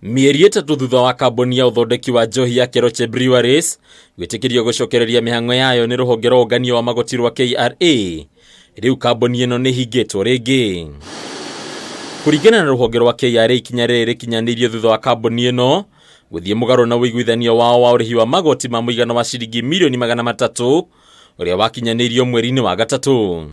Mieri itatu thutha wa Kambuni ya uthondeki wa njohi ya Keroche Breweries gwitikirio gucokereria mihang'o yayo ni Ruhonge rwa ungania wa magoti rwa KRA, riu Kambuni ino ni hingitwo ringi. Kuringana na Ruhonge rwa KRA, ikinya riri rikinyanirio thutha wa Kambuni ino guthie mugaro na wiguithanio wao wa urihi wa magoti ma muigana wa ciringi mirioni 300 uria wakinyanirio mweri-ini wa gatatu.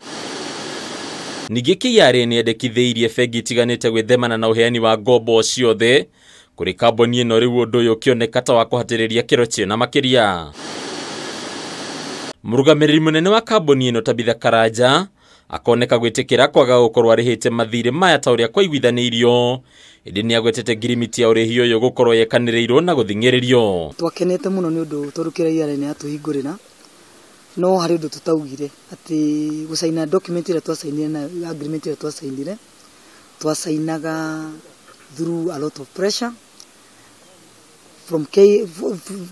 Ningi KRA ni endekithiirie bengi itiganite gwithemana na uheani wa ngombo ciothe kuri Kambuni ino, riu undu uyu ukioneka ta wa kuhatiriria Keroche na makiria. Murugamiriri munene wa Kambuni ino Tabitha Karanja akoneka gwitikira kwaga gukorwo arihite mathire maya ta uria kwaiguithanirio, indi ni agwetete ngirimiti ya urihi uyu gukorwo yekaniriirwo na guthing'iririo. Twakenete muno ni undu turukira iare ni atuhingurira, no hari undu tutaugire ati gusaina document ira twasainire na agreement ira twasainaga through a lot of pressure from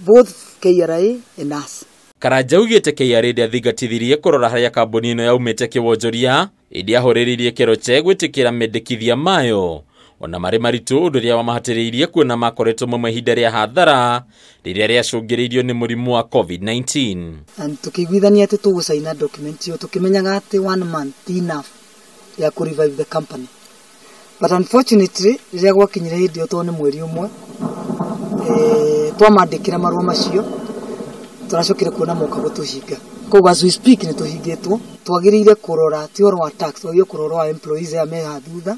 both KRA and us. Karanja ugite KRA ndiathingatithirie kurora haria Kambuni ino yaumite kiwonjoria, indi ahoriririe Keroche gwitikira mendekithia mayo ona mari maritu undu ria wamahatiriirie kuona makoretwo mu mahinda ria hathara riria riacungiriirio ni murimu wa COVID-19. And tukiguithania ati tugusaina document yo tukimenyaga ati 1 month enough ya ku revive the company, but unfortunately riria gwakinyire hindi yo tone mweri umwe twamandikira marua macio turacokire kuona moka gutushinga. Ko as we speak ni tuhingitwo, twagiriire kurora ti oro wa tax, twagiriire kurora wa employees ya meha thutha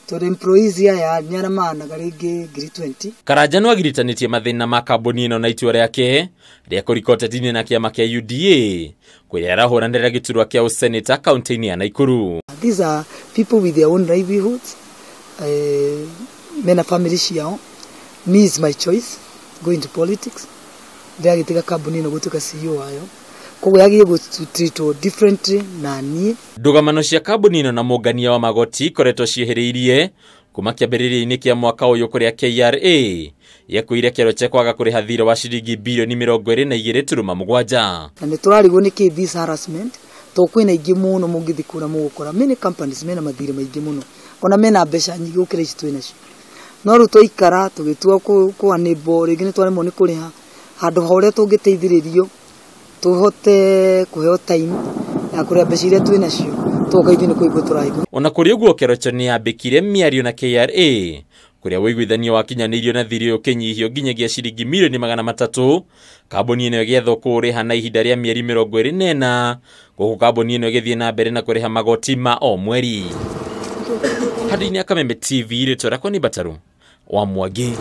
to employees ya nyaramanaga ringi 20. Karanja no agiritanĩtie mathĩna ma Kambuni ino na itua riake ria kurikoteti na kiama kia UDA kuria arahuranĩra giturwa kia useneta kaunti-ini ya Nakuru. These are people with their own livelihoods, mena family ciao. Me is my choice going to politics. Ndia gitiga Kambuni ino gutuka CEO wayo, koguo yagiye gutreatwo differently na nie. Ndugamano cia Kambuni ino na mungania wa magoti koretwo cieheriirie kuma kiambiriria-ini kia mwaka uyu kuria KRA yakuire Keroche kwaga kuriha thirĩ wa ciringi birioni 22.7. Na ni turarigwo ni ki this harassment to kwina ingi muno mungithikura mugukora many companies mena mathirĩ maingi muno, ona mena mbeca nyingi gukira ici twinacio, no ru toikara tugitua kwa nebo ringi ni twaremwo ni kuriha handu hore tungiteithiririo tuhote kuheo time ya kuria mbeca iria twinacio tukaithio ni kuigwo turaigwo. Ona kuri uguo Keroche ni yambikire miario na KRA kuria wiguithanio wakinyanirio na thirĩ ukinyihio nginyagia ciringi mirioni 300. Kambuni ino igiethwo kuriha na ihinda ria mieri 24, guku Kambuni ino igithie na mbere na kuriha magoti ma o mweri. Hadi ni Kameme TV ritwa rakwa ni Bataru wa Mwagi.